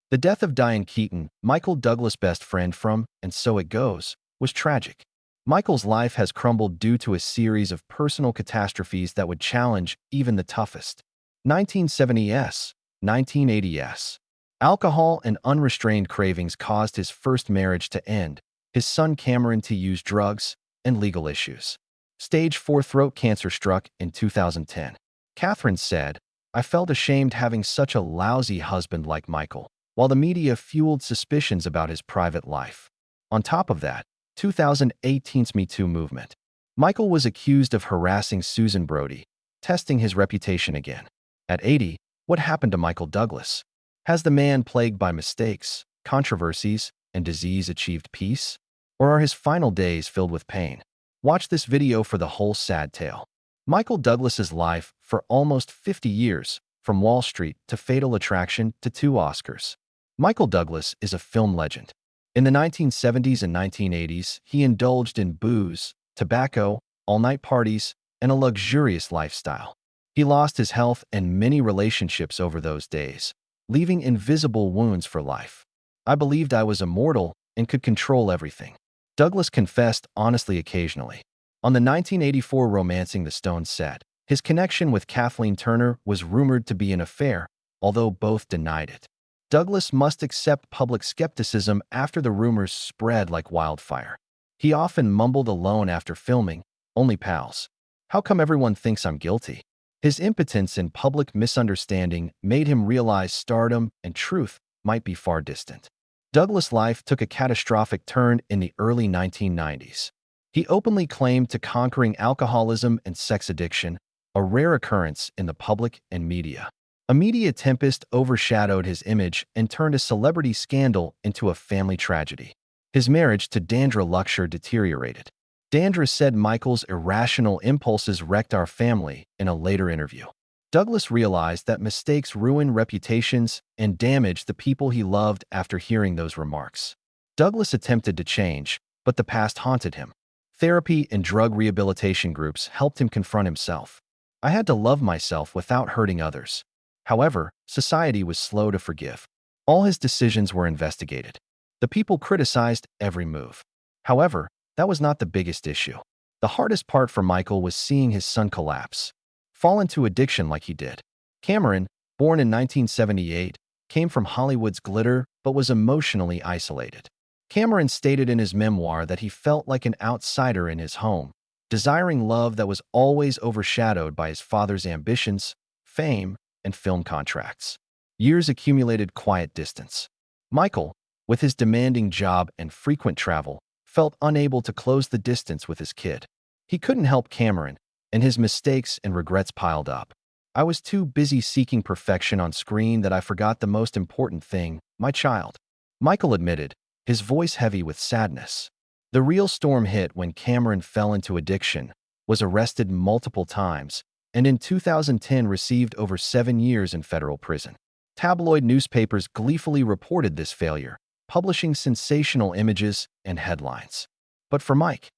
The death of Diane Keaton, Michael Douglas' best friend from And So It Goes, was tragic. Michael's life has crumbled due to a series of personal catastrophes that would challenge even the toughest. 1970s, 1980s. Alcohol and unrestrained cravings caused his first marriage to end, his son Cameron to use drugs, and legal issues. Stage 4 throat cancer struck in 2010. Catherine said, "I felt ashamed having such a lousy husband like Michael," while the media fueled suspicions about his private life. On top of that, 2018's Me Too movement. Michael was accused of harassing Susan Brody, testing his reputation again. At 80, what happened to Michael Douglas? Has the man plagued by mistakes, controversies, and disease achieved peace? Or are his final days filled with pain? Watch this video for the whole sad tale. Michael Douglas's life for almost 50 years, from Wall Street to Fatal Attraction to 2 Oscars. Michael Douglas is a film legend. In the 1970s and 1980s, he indulged in booze, tobacco, all-night parties, and a luxurious lifestyle. He lost his health and many relationships over those days, leaving invisible wounds for life. "I believed I was immortal and could control everything," Douglas confessed honestly occasionally. On the 1984 Romancing the Stone set, his connection with Kathleen Turner was rumored to be an affair, although both denied it. Douglas must accept public skepticism after the rumors spread like wildfire. He often mumbled alone after filming, "Only pals. How come everyone thinks I'm guilty?" His impotence and public misunderstanding made him realize stardom and truth might be far distant. Douglas' life took a catastrophic turn in the early 1990s. He openly claimed to conquering alcoholism and sex addiction, a rare occurrence in the public and media. A media tempest overshadowed his image and turned a celebrity scandal into a family tragedy. His marriage to Dandra Luxor deteriorated. Dandra said Michael's irrational impulses wrecked our family in a later interview. Douglas realized that mistakes ruin reputations and damage the people he loved after hearing those remarks. Douglas attempted to change, but the past haunted him. Therapy and drug rehabilitation groups helped him confront himself. "I had to love myself without hurting others." However, society was slow to forgive. All his decisions were investigated. The people criticized every move. However, that was not the biggest issue. The hardest part for Michael was seeing his son collapse, fall into addiction like he did. Cameron, born in 1978, came from Hollywood's glitter but was emotionally isolated. Cameron stated in his memoir that he felt like an outsider in his home, desiring love that was always overshadowed by his father's ambitions, fame, and film contracts. Years accumulated quiet distance. Michael, with his demanding job and frequent travel, felt unable to close the distance with his kid. He couldn't help Cameron, and his mistakes and regrets piled up. "I was too busy seeking perfection on screen that I forgot the most important thing, my child," Michael admitted, his voice heavy with sadness. The real storm hit when Cameron fell into addiction, was arrested multiple times, and in 2010 received over 7 years in federal prison. Tabloid newspapers gleefully reported this failure, publishing sensational images and headlines. But for Mike,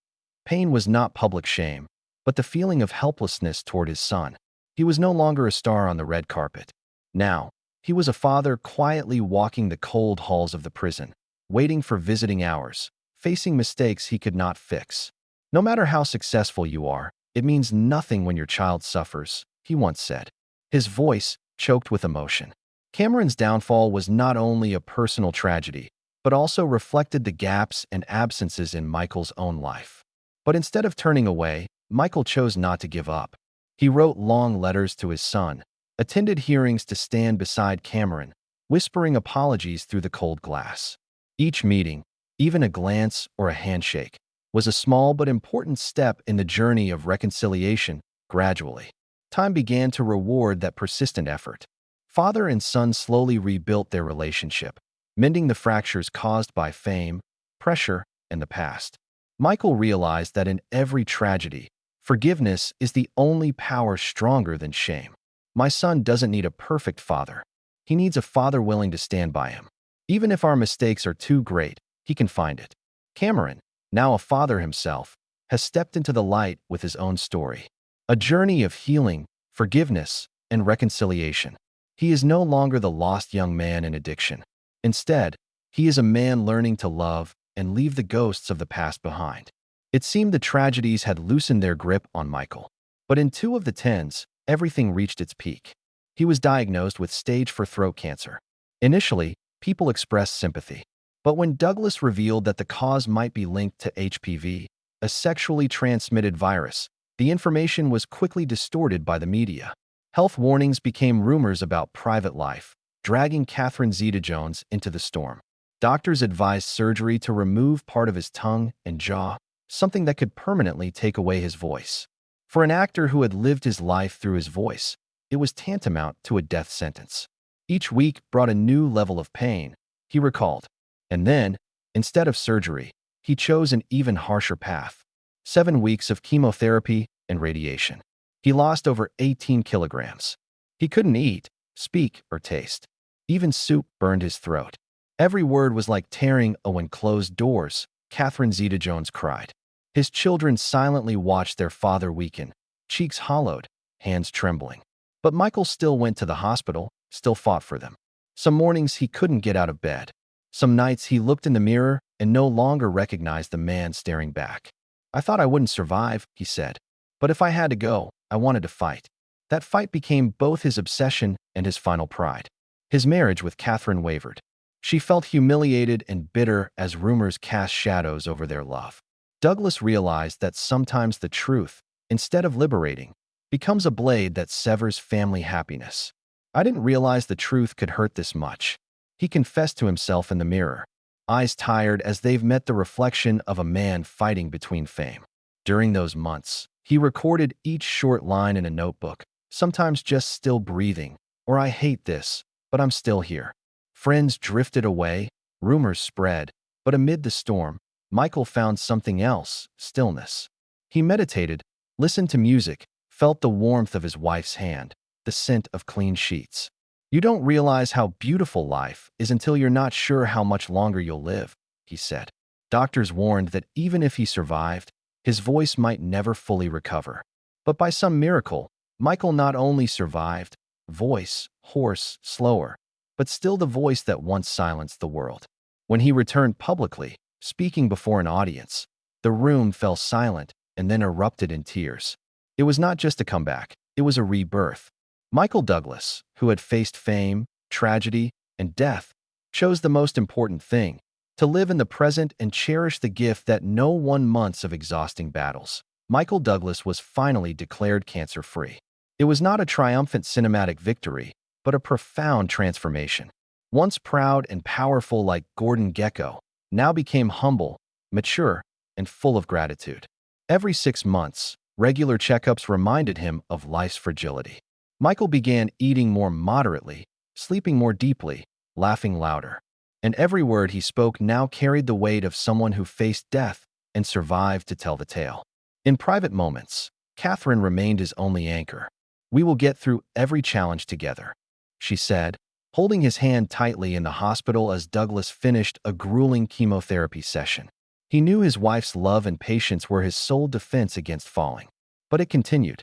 pain was not public shame, but the feeling of helplessness toward his son. He was no longer a star on the red carpet. Now, he was a father quietly walking the cold halls of the prison, waiting for visiting hours, facing mistakes he could not fix. "No matter how successful you are, it means nothing when your child suffers," he once said. His voice choked with emotion. Cameron's downfall was not only a personal tragedy, but also reflected the gaps and absences in Michael's own life. But instead of turning away, Michael chose not to give up. He wrote long letters to his son, attended hearings to stand beside Cameron, whispering apologies through the cold glass. Each meeting, even a glance or a handshake, was a small but important step in the journey of reconciliation. Gradually, time began to reward that persistent effort. Father and son slowly rebuilt their relationship, mending the fractures caused by fame, pressure, and the past. Michael realized that in every tragedy, forgiveness is the only power stronger than shame. "My son doesn't need a perfect father. He needs a father willing to stand by him. Even if our mistakes are too great, he can find it." Cameron, now a father himself, has stepped into the light with his own story. A journey of healing, forgiveness, and reconciliation. He is no longer the lost young man in addiction. Instead, he is a man learning to love and leave the ghosts of the past behind. It seemed the tragedies had loosened their grip on Michael. But in 2 of the 10s, everything reached its peak. He was diagnosed with stage 4 throat cancer. Initially, people expressed sympathy. But when Douglas revealed that the cause might be linked to HPV, a sexually transmitted virus, the information was quickly distorted by the media. Health warnings became rumors about private life, dragging Catherine Zeta-Jones into the storm. Doctors advised surgery to remove part of his tongue and jaw, something that could permanently take away his voice. For an actor who had lived his life through his voice, it was tantamount to a death sentence. Each week brought a new level of pain, he recalled. And then, instead of surgery, he chose an even harsher path. 7 weeks of chemotherapy and radiation. He lost over 18 kilograms. He couldn't eat, speak, or taste. Even soup burned his throat. Every word was like tearing when closed doors, Catherine Zeta-Jones cried. His children silently watched their father weaken, cheeks hollowed, hands trembling. But Michael still went to the hospital, still fought for them. Some mornings he couldn't get out of bed. Some nights he looked in the mirror and no longer recognized the man staring back. I thought I wouldn't survive, he said. But if I had to go, I wanted to fight. That fight became both his obsession and his final pride. His marriage with Catherine wavered. She felt humiliated and bitter as rumors cast shadows over their love. Douglas realized that sometimes the truth, instead of liberating, becomes a blade that severs family happiness. I didn't realize the truth could hurt this much, he confessed to himself in the mirror, eyes tired as they've met the reflection of a man fighting between fame. During those months, he recorded each short line in a notebook, sometimes just still breathing, or I hate this, but I'm still here. Friends drifted away, rumors spread, but amid the storm, Michael found something else, stillness. He meditated, listened to music, felt the warmth of his wife's hand, the scent of clean sheets. You don't realize how beautiful life is until you're not sure how much longer you'll live, he said. Doctors warned that even if he survived, his voice might never fully recover. But by some miracle, Michael not only survived, voice, hoarse, slower, but still the voice that once silenced the world. When he returned publicly, speaking before an audience, the room fell silent and then erupted in tears. It was not just a comeback, it was a rebirth. Michael Douglas, who had faced fame, tragedy, and death, chose the most important thing, to live in the present and cherish the gift that no 1 months of exhausting battles. Michael Douglas was finally declared cancer-free. It was not a triumphant cinematic victory, but a profound transformation. Once proud and powerful like Gordon Gekko, now became humble, mature, and full of gratitude. Every 6 months, regular checkups reminded him of life's fragility. Michael began eating more moderately, sleeping more deeply, laughing louder. And every word he spoke now carried the weight of someone who faced death and survived to tell the tale. In private moments, Catherine remained his only anchor. "We will get through every challenge together," she said, holding his hand tightly in the hospital as Douglas finished a grueling chemotherapy session. He knew his wife's love and patience were his sole defense against falling. But it continued.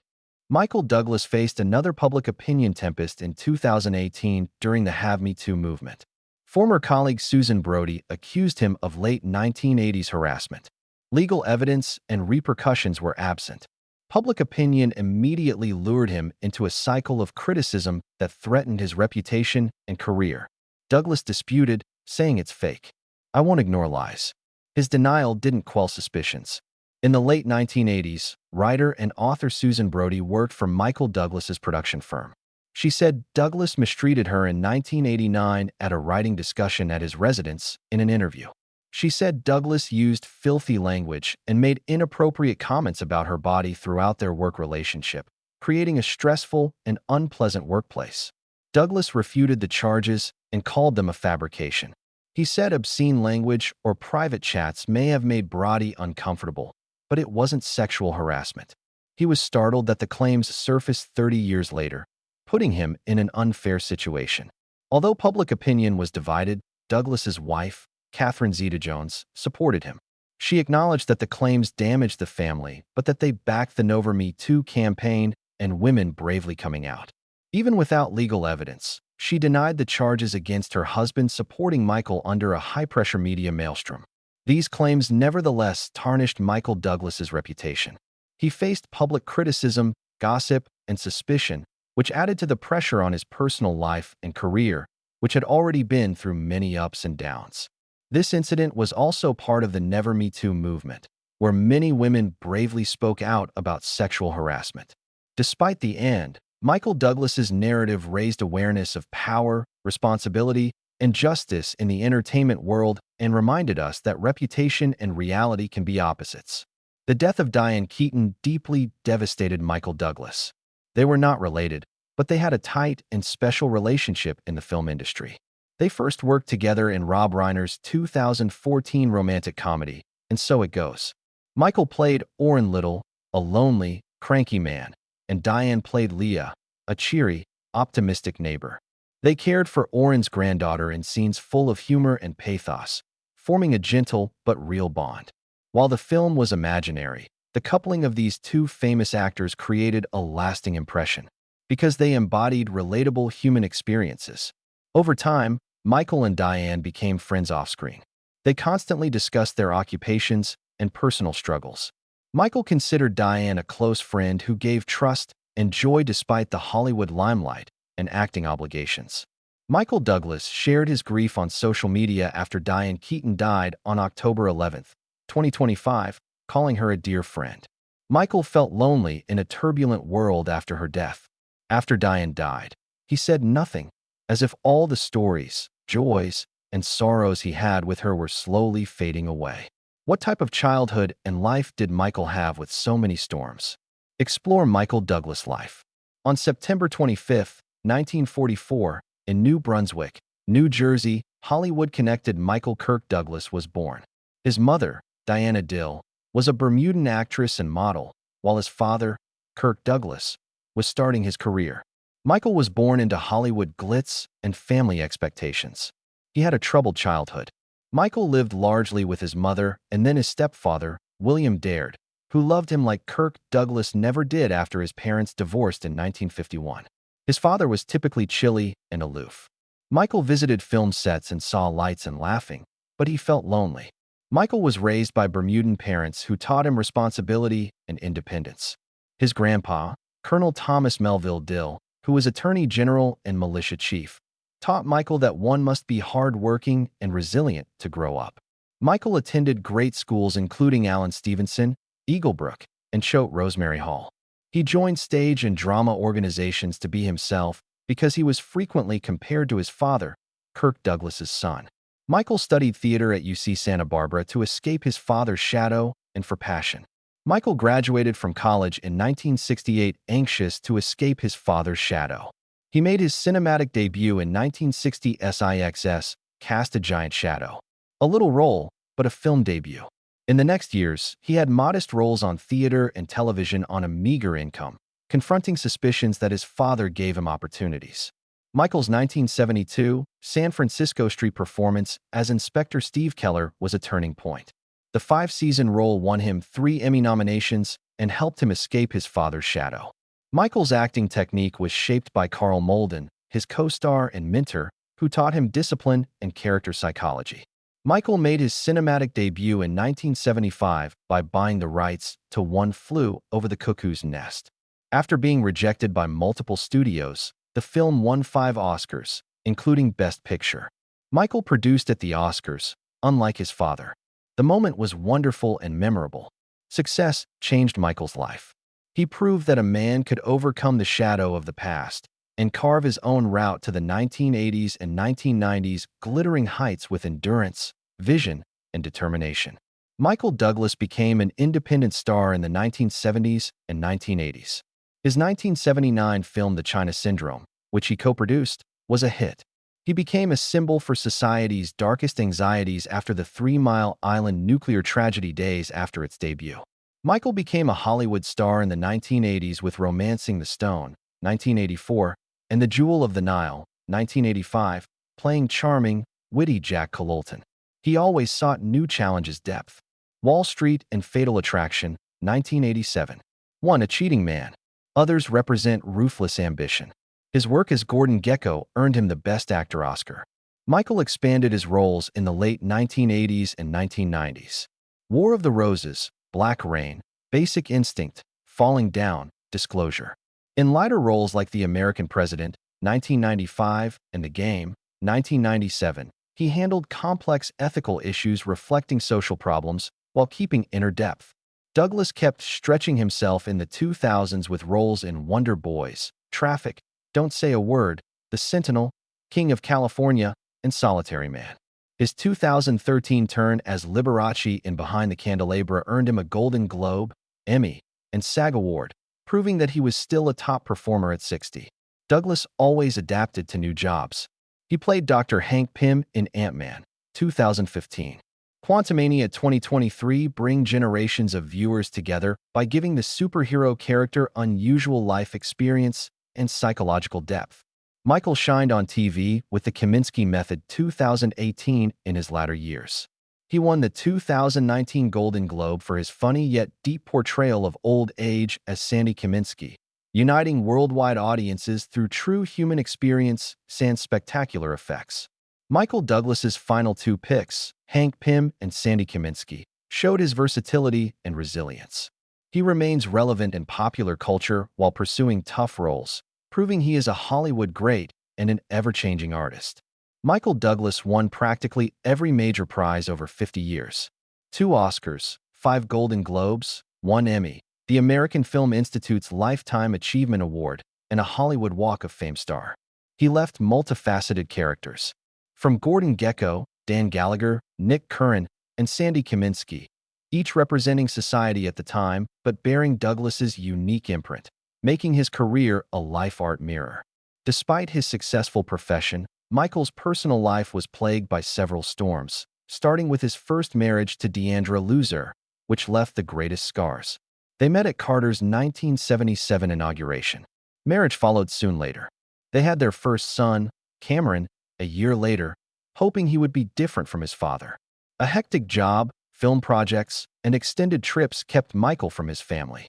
Michael Douglas faced another public opinion tempest in 2018 during the Have Me Too movement. Former colleague Susan Brody accused him of late 1980s harassment. Legal evidence and repercussions were absent. Public opinion immediately lured him into a cycle of criticism that threatened his reputation and career. Douglas disputed, saying it's fake. "I won't ignore lies." His denial didn't quell suspicions. In the late 1980s, writer and author Susan Brody worked for Michael Douglas's production firm. She said Douglas mistreated her in 1989 at a writing discussion at his residence in an interview. She said Douglas used filthy language and made inappropriate comments about her body throughout their work relationship, creating a stressful and unpleasant workplace. Douglas refuted the charges and called them a fabrication. He said obscene language or private chats may have made Brody uncomfortable, but it wasn't sexual harassment. He was startled that the claims surfaced 30 years later, putting him in an unfair situation. Although public opinion was divided, Douglas's wife, Catherine Zeta-Jones, supported him. She acknowledged that the claims damaged the family, but that they backed the Never Me Too campaign and women bravely coming out. Even without legal evidence, She denied the charges against her husband supporting Michael under a high-pressure media maelstrom. These claims nevertheless tarnished Michael Douglas's reputation. He faced public criticism, gossip, and suspicion, which added to the pressure on his personal life and career, which had already been through many ups and downs. This incident was also part of the Never Me Too movement, where many women bravely spoke out about sexual harassment. Despite the end, Michael Douglas's narrative raised awareness of power, responsibility, and justice in the entertainment world and reminded us that reputation and reality can be opposites. The death of Diane Keaton deeply devastated Michael Douglas. They were not related, but they had a tight and special relationship in the film industry. They first worked together in Rob Reiner's 2014 romantic comedy, And So It Goes. Michael played Orrin Little, a lonely, cranky man, and Diane played Leah, a cheery, optimistic neighbor. They cared for Orrin's granddaughter in scenes full of humor and pathos, forming a gentle but real bond. While the film was imaginary, the coupling of these two famous actors created a lasting impression because they embodied relatable human experiences. Over time, Michael and Diane became friends off-screen. They constantly discussed their occupations and personal struggles. Michael considered Diane a close friend who gave trust and joy despite the Hollywood limelight and acting obligations. Michael Douglas shared his grief on social media after Diane Keaton died on October 11, 2025, calling her a dear friend. Michael felt lonely in a turbulent world after her death. After Diane died, he said nothing, as if all the stories, joys, and sorrows he had with her were slowly fading away. What type of childhood and life did Michael have with so many storms? Explore Michael Douglas' life. On September 25, 1944, in New Brunswick, New Jersey, Hollywood-connected Michael Kirk Douglas was born. His mother, Diana Dill, was a Bermudan actress and model, while his father, Kirk Douglas, was starting his career. Michael was born into Hollywood glitz and family expectations. He had a troubled childhood. Michael lived largely with his mother and then his stepfather, William Dared, who loved him like Kirk Douglas never did after his parents divorced in 1951. His father was typically chilly and aloof. Michael visited film sets and saw lights and laughing, but he felt lonely. Michael was raised by Bermudan parents who taught him responsibility and independence. His grandpa, Colonel Thomas Melville Dill, who was Attorney General and militia chief, taught Michael that one must be hardworking and resilient to grow up. Michael attended great schools including Allen Stevenson, Eaglebrook, and Choate Rosemary Hall. He joined stage and drama organizations to be himself because he was frequently compared to his father, Kirk Douglas's son. Michael studied theater at UC Santa Barbara to escape his father's shadow and for passion. Michael graduated from college in 1968 anxious to escape his father's shadow. He made his cinematic debut in 1960 SIXS, Cast a Giant Shadow. A little role, but a film debut. In the next years, he had modest roles on theater and television on a meager income, confronting suspicions that his father gave him opportunities. Michael's 1972 San Francisco Street performance as Inspector Steve Keller was a turning point. The 5-season role won him 3 Emmy nominations and helped him escape his father's shadow. Michael's acting technique was shaped by Carl Malden, his co-star and mentor, who taught him discipline and character psychology. Michael made his cinematic debut in 1975 by buying the rights to One Flew Over the Cuckoo's Nest. After being rejected by multiple studios, the film won 5 Oscars, including Best Picture. Michael produced at the Oscars, unlike his father. The moment was wonderful and memorable. Success changed Michael's life. He proved that a man could overcome the shadow of the past and carve his own route to the 1980s and 1990s glittering heights with endurance, vision, and determination. Michael Douglas became an independent star in the 1970s and 1980s. His 1979 film The China Syndrome, which he co-produced, was a hit. He became a symbol for society's darkest anxieties after the 3 Mile Island nuclear tragedy days after its debut. Michael became a Hollywood star in the 1980s with Romancing the Stone, 1984, and The Jewel of the Nile, 1985, playing charming, witty Jack Cololton. He always sought new challenges depth. Wall Street and Fatal Attraction, 1987. One a cheating man. Others represent ruthless ambition. His work as Gordon Gekko earned him the Best Actor Oscar. Michael expanded his roles in the late 1980s and 1990s. War of the Roses, Black Rain, Basic Instinct, Falling Down, Disclosure. In lighter roles like The American President, 1995, and The Game, 1997, he handled complex ethical issues reflecting social problems while keeping inner depth. Douglas kept stretching himself in the 2000s with roles in Wonder Boys, Traffic, Don't Say a Word, The Sentinel, King of California, and Solitary Man. His 2013 turn as Liberace in Behind the Candelabra earned him a Golden Globe, Emmy, and SAG Award, proving that he was still a top performer at 60. Douglas always adapted to new jobs. He played Dr. Hank Pym in Ant-Man, 2015. Quantumania 2023 bring generations of viewers together by giving the superhero character unusual life experience and psychological depth. Michael shined on TV with the Kaminsky Method 2018 in his latter years. He won the 2019 Golden Globe for his funny yet deep portrayal of old age as Sandy Kaminsky, uniting worldwide audiences through true human experience and spectacular effects. Michael Douglas's final two picks, Hank Pym and Sandy Kaminsky, showed his versatility and resilience. He remains relevant in popular culture while pursuing tough roles, proving he is a Hollywood great and an ever-changing artist. Michael Douglas won practically every major prize over 50 years. 2 Oscars, 5 Golden Globes, 1 Emmy, the American Film Institute's Lifetime Achievement Award, and a Hollywood Walk of Fame star. He left multifaceted characters. From Gordon Gekko, Dan Gallagher, Nick Curran, and Sandy Kaminsky, each representing society at the time but bearing Douglas's unique imprint, making his career a life art mirror. Despite his successful profession, Michael's personal life was plagued by several storms, starting with his first marriage to Deandra Loser, which left the greatest scars. They met at Carter's 1977 inauguration. Marriage followed soon later. They had their first son, Cameron, a year later, hoping he would be different from his father. A hectic job, film projects, and extended trips kept Michael from his family.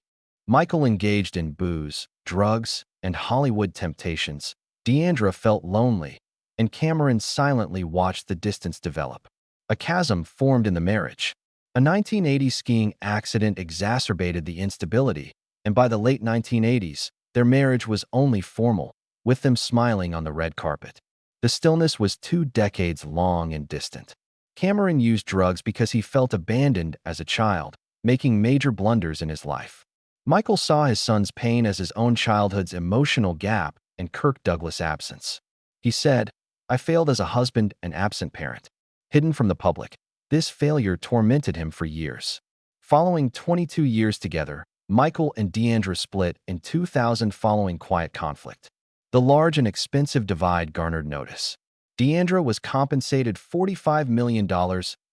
Michael engaged in booze, drugs, and Hollywood temptations. Deandra felt lonely, and Cameron silently watched the distance develop. A chasm formed in the marriage. A 1980 skiing accident exacerbated the instability, and by the late 1980s, their marriage was only formal, with them smiling on the red carpet. The stillness was 2 decades long and distant. Cameron used drugs because he felt abandoned as a child, making major blunders in his life. Michael saw his son's pain as his own childhood's emotional gap and Kirk Douglas' absence. He said, "I failed as a husband and absent parent." Hidden from the public, this failure tormented him for years. Following 22 years together, Michael and Deandra split in 2000 following quiet conflict. The large and expensive divide garnered notice. Deandra was compensated $45 million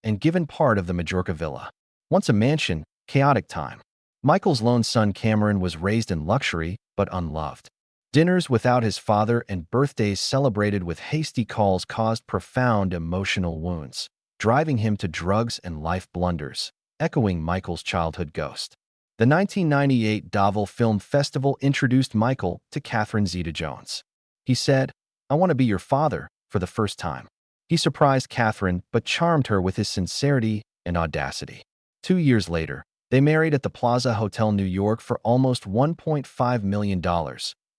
and given part of the Majorca villa. Once a mansion, chaotic time. Michael's lone son Cameron was raised in luxury but unloved. Dinners without his father and birthdays celebrated with hasty calls caused profound emotional wounds, driving him to drugs and life blunders, echoing Michael's childhood ghost. The 1998 Deauville Film Festival introduced Michael to Catherine Zeta-Jones. He said, "I want to be your father," for the first time. He surprised Catherine but charmed her with his sincerity and audacity. 2 years later, they married at the Plaza Hotel New York for almost $1.5 million,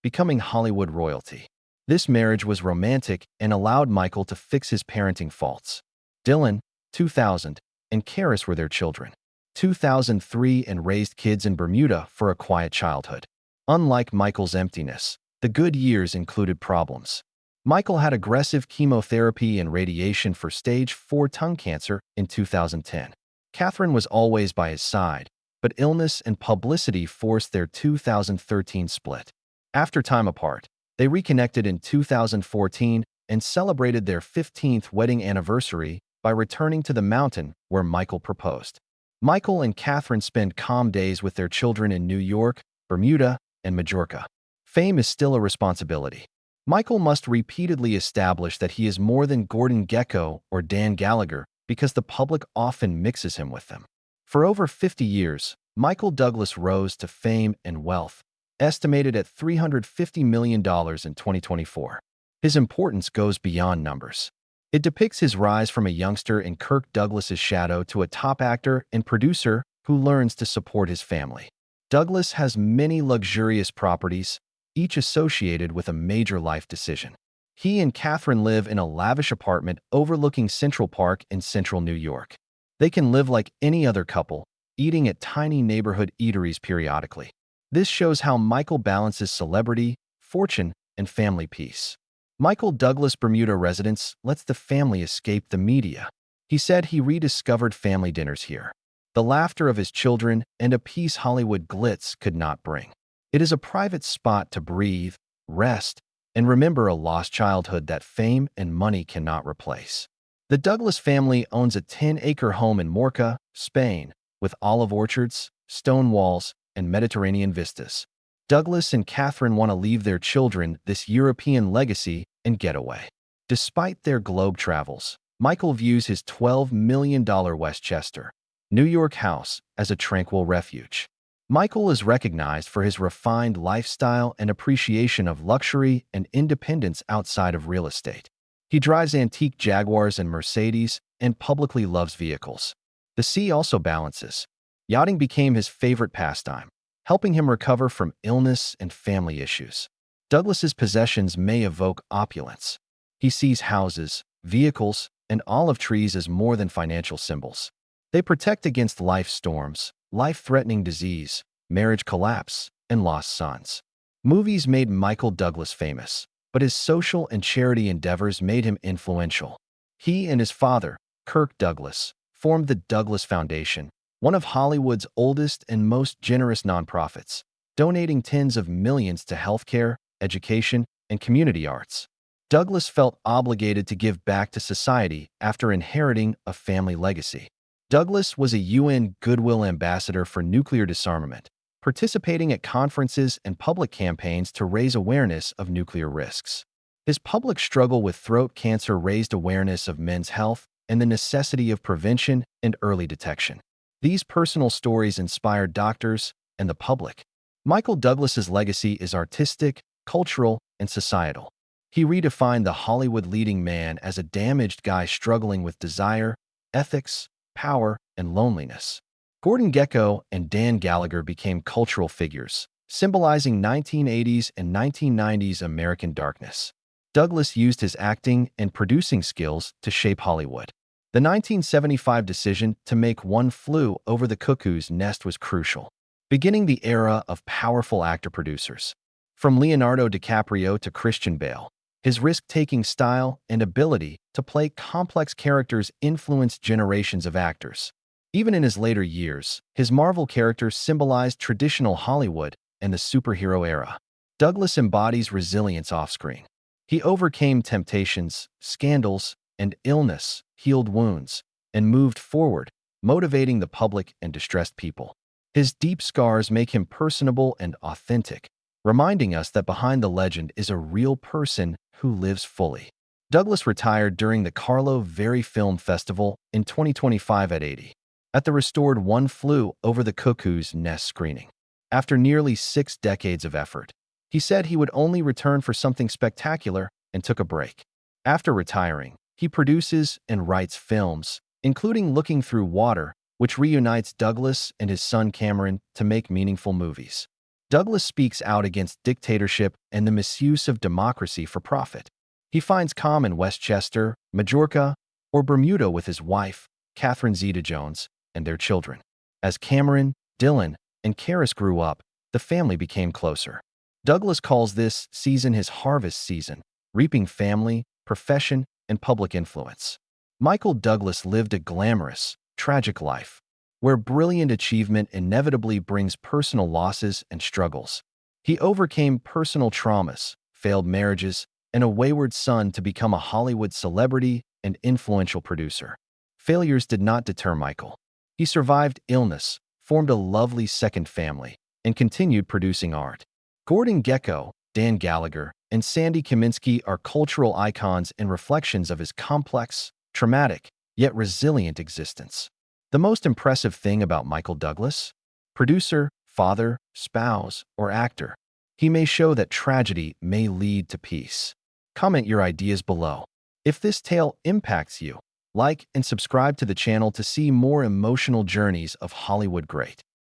becoming Hollywood royalty. This marriage was romantic and allowed Michael to fix his parenting faults. Dylan, 2000, and Karis were their children. 2003 and raised kids in Bermuda for a quiet childhood. Unlike Michael's emptiness, the good years included problems. Michael had aggressive chemotherapy and radiation for stage 4 tongue cancer in 2010. Catherine was always by his side, but illness and publicity forced their 2013 split. After time apart, they reconnected in 2014 and celebrated their 15th wedding anniversary by returning to the mountain where Michael proposed. Michael and Catherine spend calm days with their children in New York, Bermuda, and Majorca. Fame is still a responsibility. Michael must repeatedly establish that he is more than Gordon Gekko or Dan Gallagher because the public often mixes him with them. For over 50 years, Michael Douglas rose to fame and wealth, estimated at $350 million in 2024. His importance goes beyond numbers. It depicts his rise from a youngster in Kirk Douglas's shadow to a top actor and producer who learns to support his family. Douglas has many luxurious properties, each associated with a major life decision. He and Catherine live in a lavish apartment overlooking Central Park in central New York. They can live like any other couple, eating at tiny neighborhood eateries periodically. This shows how Michael balances celebrity, fortune, and family peace. Michael Douglas' Bermuda residence lets the family escape the media. He said he rediscovered family dinners here. The laughter of his children and a peace Hollywood glitz could not bring. It is a private spot to breathe, rest, and remember a lost childhood that fame and money cannot replace. The Douglas family owns a 10-acre home in Mallorca, Spain, with olive orchards, stone walls, and Mediterranean vistas. Douglas and Catherine want to leave their children this European legacy and getaway. Despite their globe travels, Michael views his $12 million Westchester, New York house as a tranquil refuge. Michael is recognized for his refined lifestyle and appreciation of luxury and independence outside of real estate. He drives antique Jaguars and Mercedes and publicly loves vehicles. The sea also balances. Yachting became his favorite pastime, helping him recover from illness and family issues. Douglas's possessions may evoke opulence. He sees houses, vehicles, and olive trees as more than financial symbols. They protect against life storms, life-threatening disease, marriage collapse, and lost sons. Movies made Michael Douglas famous, but his social and charity endeavors made him influential. He and his father, Kirk Douglas, formed the Douglas Foundation, one of Hollywood's oldest and most generous nonprofits, donating tens of millions to healthcare, education, and community arts. Douglas felt obligated to give back to society after inheriting a family legacy. Douglas was a UN Goodwill Ambassador for nuclear disarmament, participating at conferences and public campaigns to raise awareness of nuclear risks. His public struggle with throat cancer raised awareness of men's health and the necessity of prevention and early detection. These personal stories inspired doctors and the public. Michael Douglas's legacy is artistic, cultural, and societal. He redefined the Hollywood leading man as a damaged guy struggling with desire, ethics, power, and loneliness. Gordon Gekko and Dan Gallagher became cultural figures, symbolizing 1980s and 1990s American darkness. Douglas used his acting and producing skills to shape Hollywood. The 1975 decision to make One Flew Over the Cuckoo's Nest was crucial, beginning the era of powerful actor-producers. From Leonardo DiCaprio to Christian Bale, his risk-taking style and ability to play complex characters influenced generations of actors. Even in his later years, his Marvel characters symbolized traditional Hollywood and the superhero era. Douglas embodies resilience off-screen. He overcame temptations, scandals, and illness, healed wounds, and moved forward, motivating the public and distressed people. His deep scars make him personable and authentic, reminding us that behind the legend is a real person who lives fully. Douglas retired during the Carlo Very Film Festival in 2025 at 80. At the restored One Flew Over the Cuckoo's Nest screening. After nearly 6 decades of effort, he said he would only return for something spectacular and took a break. After retiring, he produces and writes films, including Looking Through Water, which reunites Douglas and his son Cameron to make meaningful movies. Douglas speaks out against dictatorship and the misuse of democracy for profit. He finds calm in Westchester, Majorca, or Bermuda with his wife, Catherine Zeta-Jones, and their children. As Cameron, Dylan, and Karis grew up, the family became closer. Douglas calls this season his harvest season, reaping family, profession, and public influence. Michael Douglas lived a glamorous, tragic life, where brilliant achievement inevitably brings personal losses and struggles. He overcame personal traumas, failed marriages, and a wayward son to become a Hollywood celebrity and influential producer. Failures did not deter Michael. He survived illness, formed a lovely second family, and continued producing art. Gordon Gekko, Dan Gallagher, and Sandy Kaminsky are cultural icons and reflections of his complex, traumatic, yet resilient existence. The most impressive thing about Michael Douglas? Producer, father, spouse, or actor, He may show that tragedy may lead to peace. Comment your ideas below. If this tale impacts you, like and subscribe to the channel to see more emotional journeys of Hollywood great.